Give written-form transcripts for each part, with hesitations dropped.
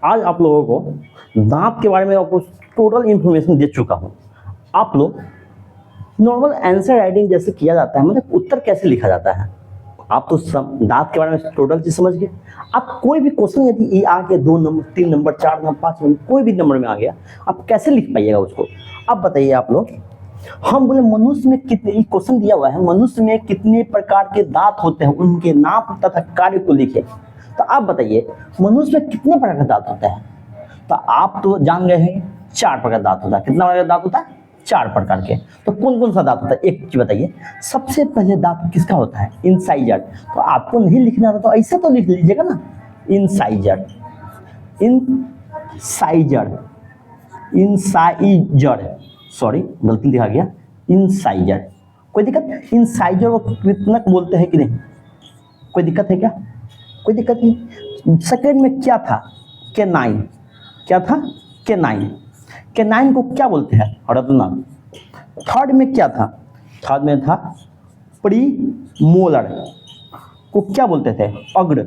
आज आप लोगों को दांत के बारे में आपको टोटल इन्फॉर्मेशन दे चुका हूँ। आप लोग नॉर्मल आंसर राइटिंग जैसे किया जाता है, मतलब उत्तर कैसे लिखा जाता है, आप तो दांत के बारे में टोटल चीज समझ गए। आप कोई भी क्वेश्चन यदि ये आ गया 2 नंबर 3 नंबर 4 नंबर 5 नंबर कोई भी नंबर में आ गया, आप कैसे लिख पाइएगा उसको। अब बताइए आप लोग, हम बोले मनुष्य में कितने, क्वेश्चन दिया हुआ है मनुष्य में कितने प्रकार के दांत होते हैं, उनके नाम तथा कार्य को लिखे। तो आप बताइए मनुष्य में कितने प्रकार के दांत होते हैं। तो आप तो जान गए हैं 4 प्रकार दांत होता है। कितना प्रकार दांत होता है? 4 प्रकार के। तो कौन कौन सा दांत होता है एक चीज बताइए। सबसे पहले दांत किसका होता है? इंसाइजर। तो आपको नहीं लिखना था तो ऐसे तो लिख लीजिएगा ना, इंसाइजर, इंसाइजर, इंसाइजर, सॉरी गलती लिखा गया, इंसाइजर। कोई दिक्कत? इंसाइजर को कृतनक बोलते हैं कि नहीं? कोई दिक्कत है क्या? कोई दिक्कत नहीं। सेकेंड में क्या था? केनाइन। क्या था? केनाइन। केनाइन को क्या बोलते हैं? रत्ना। थर्ड में क्या था? थर्ड में था प्रीमोलर को क्या बोलते थे? अग्र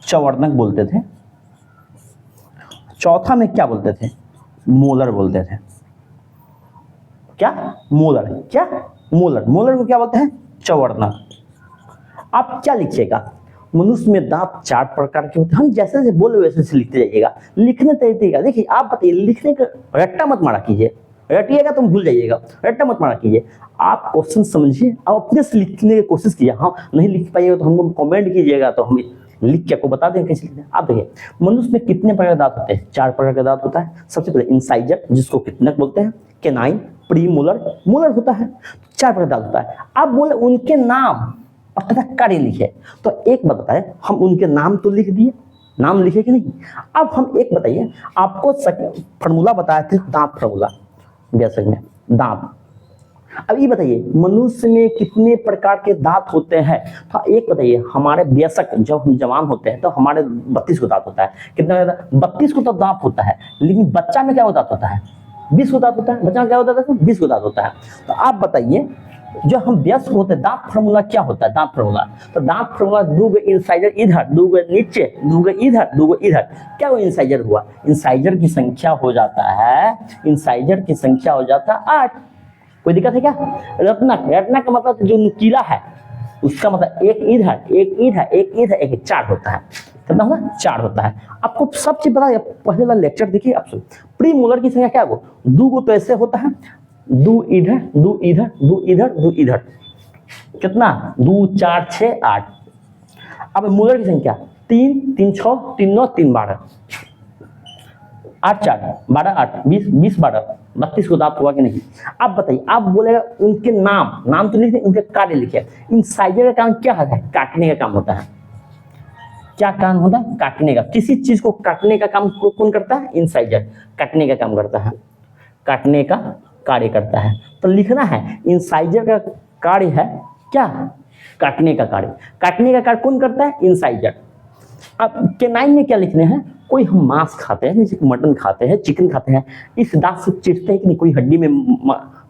चवर्णक बोलते थे। चौथा में क्या बोलते थे? मोलर बोलते थे। क्या? मोलर। क्या? मोलर। मोलर को क्या बोलते हैं? चवर्णक। आप क्या लिखिएगा? मनुष्य में दांत 4 प्रकार के होते हैं। हम जैसे जैसे बोले वैसे वैसे लिखते जाइएगा। लिखने तरीके देखिए, आप बताइए, लिखने का रट्टा मत मारा कीजिए, रटिएगा तुम भूल जाइएगा। रट्टा मत मारा कीजिए, आप क्वेश्चन समझिए और अपने से लिखने की कोशिश कीजिए। हाँ नहीं लिख पाइएगा तो हमको कमेंट कीजिएगा, तो हम लिख के आपको बता दें कैसे लिखते हैं। आप देखिए मनुष्य में कितने प्रकार के दांत होते हैं? 4 प्रकार के दांत होता है। सबसे पहले इंसाइजर जिसको कृतनक बोलते हैं, केनाइन, प्रीमोलर, मोलर होता है। 4 प्रकार दांत होता है। आप बोले उनके नाम और तथा कार्य लिखे, तो एक बात बताए, हम उनके नाम तो लिख दिए, नाम लिखे कि नहीं। अब हम एक बताइए, आपको फॉर्मूला बताए थे दांत फॉर्मूला बेसिक में दांत। अब ये बताइए मनुष्य में कितने प्रकार के दांत होते हैं। तो एक बताइए, हमारे बेशक जब हम जवान होते हैं तो हमारे 32 को दांत होता है। कितना? 32 को तो दांत होता है, लेकिन बच्चा में क्या दांत होता है? 20 को दांत होता है। बच्चा में क्या होता है? 20 को दांत होता है। तो आप बताइए जो हम व्यस्त होते हैं, दांत फॉर्मूला क्या होता है? दांत फॉर्मूला, तो दांत फॉर्मूला 2 गो इंसाइजर इधर, 2 गो नीचे, 2 गो इधर, 2 गो इधर। क्या वो इंसाइजर हुआ? इंसाइजर की संख्या हो जाता है, इंसाइजर की संख्या हो जाता है 8। कोई दिक्कत है क्या? रत्नक, रत्नक का मतलब जो नुकीला है उसका मतलब एक इधर, एक इधर, एक इधर, एक 4 होता है। कितना होता है? 4 होता है। आपको सब चीज पता है। पहले वाला लेक्चर देखिए आप। प्रीमोलर की संख्या क्या हो? 2 गो तो ऐसे होता है, 2 इधर, 2 इधर, 2 इधर, 2 इधर। कितना? 2 4 6 8। अब मोलर की संख्या 3 3 6 3 9 3 12, 8 4 12 8 20 20 12 32 को दांत हुआ कि नहीं। अब बताइए, आप बोलेगा उनके नाम, नाम तो लिखे, उनके कार्य लिखे। इंसाइजर का काम क्या है? काटने का काम होता है। क्या काम होता है? काटने का। किसी चीज को काटने का काम कौन करता है? इंसाइजर काटने का काम करता है, काटने का कार्य करता है। तो लिखना है इंसाइजर का कार्य है क्या? काटने का कार्य। काटने का कार्य कौन करता है? इंसाइजर। अब केनाइन में क्या लिखने हैं? कोई हम मांस खाते हैं, जैसे मटन खाते हैं, चिकन खाते हैं, इस दांत से चिरते हैं कि नहीं? कोई हड्डी में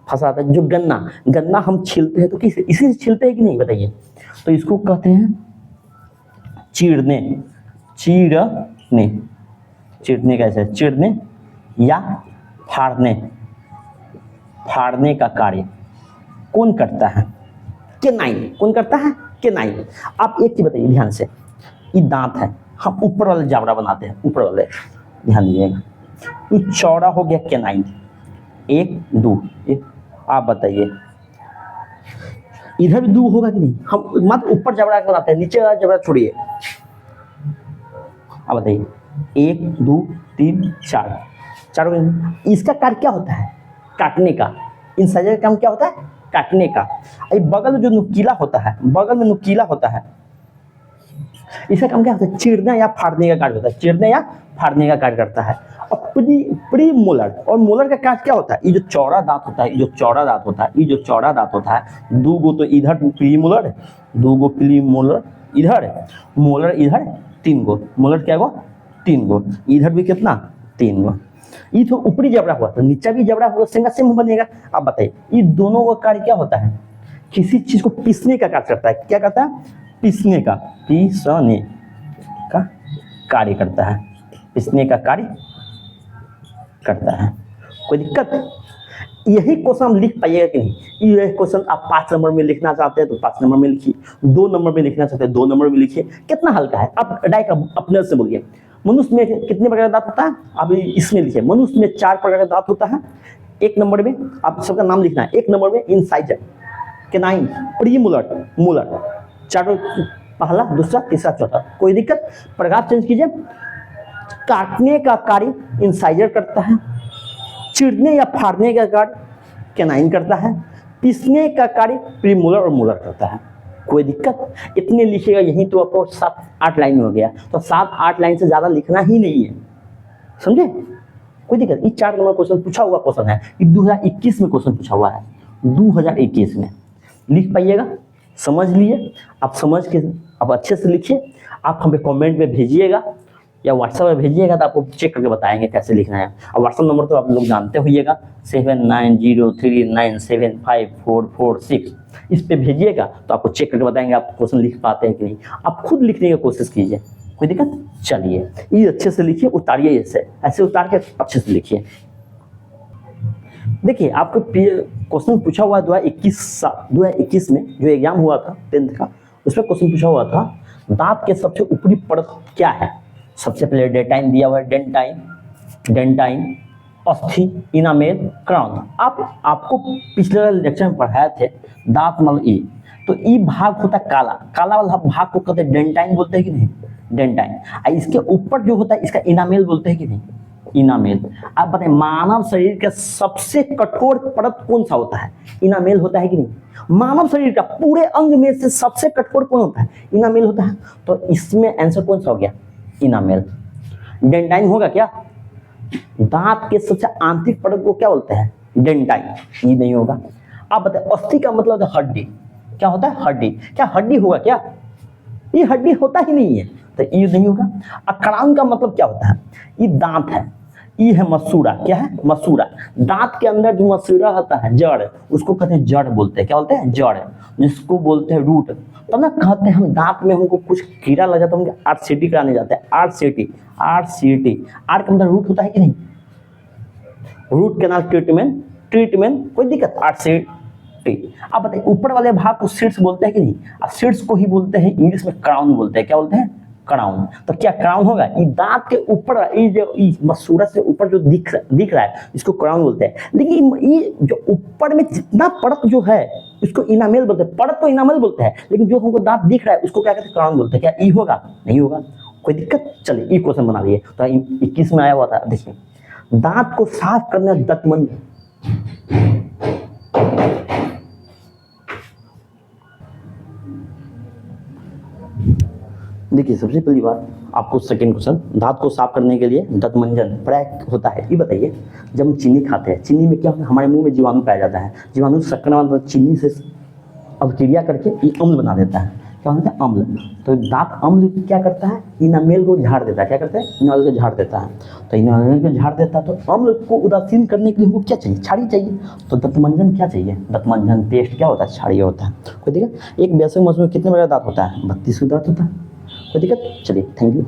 फंसाता है। जो गन्ना, गन्ना हम छीलते हैं तो किस इसी से छीलते हैं कि नहीं बताइए। तो इसको कहते हैं चीरने। चीरने, चीरने कैसे? चीरने या फाड़ने, फाड़ने का कार्य कौन करता है? केनाइन। कौन करता है? केनाइन। आप एक चीज बताइए ध्यान से, ये दांत है, हम ऊपर वाले जबड़ा बनाते हैं, ऊपर वाले, ध्यान दीजिएगा। तो चौड़ा हो गया केनाइन, 1 2। आप बताइए इधर भी 2 होगा कि नहीं? हम मत ऊपर जबड़ा बनाते हैं, नीचे वाला जबड़ा छोड़िए। आप बताइए 1 2 3 4, 4। इसका कार्य क्या होता है? काटने का। इंसाइजर का काम क्या होता है? काटने का। बगल में जो नुकीला होता है, बगल में नुकीला होता है, इसका काम क्या होता है? चीरना या फाड़ने का कार्य होता है। चीरने या फाड़ने का कार्य करता है। और प्री मोलर, और मोलर का कार्य क्या होता है? ये जो चौड़ा दांत होता है, ये जो चौड़ा दांत होता है, ये जो चौड़ा दांत होता है, 2 गो तो इधर प्री मोलर, 2 गो प्री मोलर इधर, मोलर इधर, 3 गो। मोलर क्या गो? 3 गो। इधर भी कितना? 3 गो। ये तो ऊपरी जबड़ा हुआ, तो नीचा भी जबड़ा हुआ, सेम बनेगा। आप बताइए ये दोनों का कार्य क्या होता है? किसी चीज को पीसने का कार्य करता है। क्या करता है? पीसने का, पीसने का कार्य करता है। पिसने का कार्य करता है। कोई दिक्कत? यही क्वेश्चन हम लिख पाइएगा कि नहीं? यही क्वेश्चन आप 5 नंबर में लिखना चाहते हैं तो 5 नंबर में लिखिए, 2 नंबर में लिखना चाहते हैं 2 नंबर में लिखिए। कितना हल्का है, आप डायरेक्ट अपने से बोलिए। मनुष्य में कितने प्रकार का दांत होता है? आप इसमें लिखिए, मनुष्य में 4 प्रकार का दांत होता है। 1 नंबर में आप सबका नाम लिखना है। 1 नंबर में इंसाइजर, कैनाइन, प्रीमोलर, मोलर, 4 पहला, दूसरा, तीसरा, चौथा। कोई दिक्कत? प्रकार चेंज कीजिए। काटने का कार्य इंसाइजर करता है, चिरने या फाड़ने का कार्य कैनाइन करता है, पीसने का कार्य प्रीमोलर और मोलर करता है। कोई दिक्कत? इतने लिखिएगा, यही तो आपको 7-8 लाइन में हो गया। तो 7-8 लाइन से ज़्यादा लिखना ही नहीं है, समझे? कोई दिक्कत? ये 4 नंबर क्वेश्चन पूछा हुआ क्वेश्चन है, ये 2021 में क्वेश्चन पूछा हुआ है, 2021 में। लिख पाइएगा, समझ लिए? आप समझ के आप अच्छे से लिखिए। आप हमें कमेंट में भेजिएगा या व्हाट्सएप में भेजिएगा तो आपको चेक करके बताएंगे कैसे लिखना है। और व्हाट्सएप नंबर तो आप लोग जानते होइएगा, 7903975446। इस पे भेजिएगा तो आपको चेक करके बताएंगे आप क्वेश्चन लिख पाते हैं कि नहीं। आप खुद लिखने की कोशिश कीजिए। कोई दिक्कत? चलिए, ये अच्छे से लिखिए, उतारिए, ऐसे उतार के अच्छे से लिखिए। देखिए, आपको क्वेश्चन पूछा हुआ है 2021 में जो एग्जाम हुआ था 10th का, उसमें क्वेश्चन पूछा हुआ था दांत के सबसे ऊपरी परत क्या है। सबसे पहले डेंटाइन दिया हुआ है, डेंटाइन, अस्थि, इनामेल, क्राउन। आपको पिछले लेक्चर में पढ़ाए थे दांत मतलब ई, तो ई भाग होता है काला, काला वाला भाग को कहते हैं डेंटाइन बोलते हैं कि नहीं? डेंटाइन। इसके ऊपर जो होता है इसका इनामेल बोलते हैं कि नहीं? इनामेल। आप बताएं, मानव शरीर का सबसे कठोर परत कौन सा होता है? इनामेल होता है कि नहीं? मानव शरीर का पूरे अंग में से सबसे कठोर कौन होता है? इनामेल होता है। तो इसमें आंसर कौन सा हो गया? इनामेल। डेंटाइन होगा क्या? दांत के सबसे आंतरिक परत को क्या बोलते हैं? डेंटाइन। ये नहीं होगा। आप बताएं, अस्थि का मतलब होता है हड्डी। क्या होता है? हड्डी। क्या हड्डी होगा क्या? ये हड्डी होता ही नहीं है, तो ये नहीं होगा। क्राउन का मतलब क्या होता है? ये दांत है, ये है मसूड़ा। क्या है? मसूड़ा। दांत के अंदर जो मसूड़ा होता है, जड़, उसको कहते हैं जड़ बोलते हैं। क्या बोलते हैं? जड़, जिसको बोलते हैं रूट। तो ना कहते हैं हम दांत में हमको कुछ कीड़ा लग जाता है, हम आरसीटी कराने जाते हैं। आरसीटी आर का मतलब रूट होता है कि नहीं? Root canal treatment. कोई दिक्कत? आरसीटी। अब बताइए, ऊपर वाले भाग को सीड्स बोलते हैं कि नहीं? सीड्स को ही बोलते हैं इंग्लिश में क्राउन बोलते हैं। क्या बोलते हैं? क्राउन। तो क्या क्राउन होगा? ये दांत के ऊपर, ये जो मसूड़ा से ऊपर जो दिख रहा है, इसको क्राउन बोलते हैं। लेकिन ये जो ऊपर में जितना परत जो है इसको इनामेल बोलते हैं। परत को इनामेल बोलते हैं, लेकिन जो हमको दांत दिख रहा है उसको क्या कहते हैं? क्राउन बोलते हैं। क्या ये होगा? नहीं होगा। कोई दिक्कत? चलिए, ये क्वेश्चन बना लिए। तो 21 में आया हुआ था। देखिए, दांत को साफ करना दंतमंजन। देखिए, सबसे पहली बात आपको सेकंड क्वेश्चन, दांत को साफ करने के लिए दंतमंजन प्रयोग होता है। ये बताइए, जब हम चीनी खाते हैं, चीनी में क्या होता है? हमारे मुंह में जीवाणु पाया जाता है। जीवाणु शक्कर चीनी से अवक्रिया करके ये अम्ल बना देता है। क्या होता है? अम्ल। तो दांत अम्ल क्या करता है? इनामेल को झाड़ देता है। क्या करता है? इनामेल को झाड़ देता है। तो इनामेल को झाड़ देता है, तो अम्ल को उदासीन करने के लिए हमको क्या चाहिए? छाड़ी चाहिए। तो दंतमंजन क्या चाहिए? दंतमंजन पेस्ट क्या होता है? छाड़ी होता है। कोई दिक्कत? एक वयस्क मनुष्य में कितने बड़ा दांत होता है? 32 दांत होता है। कोई दिक्कत? चलिए, थैंक यू।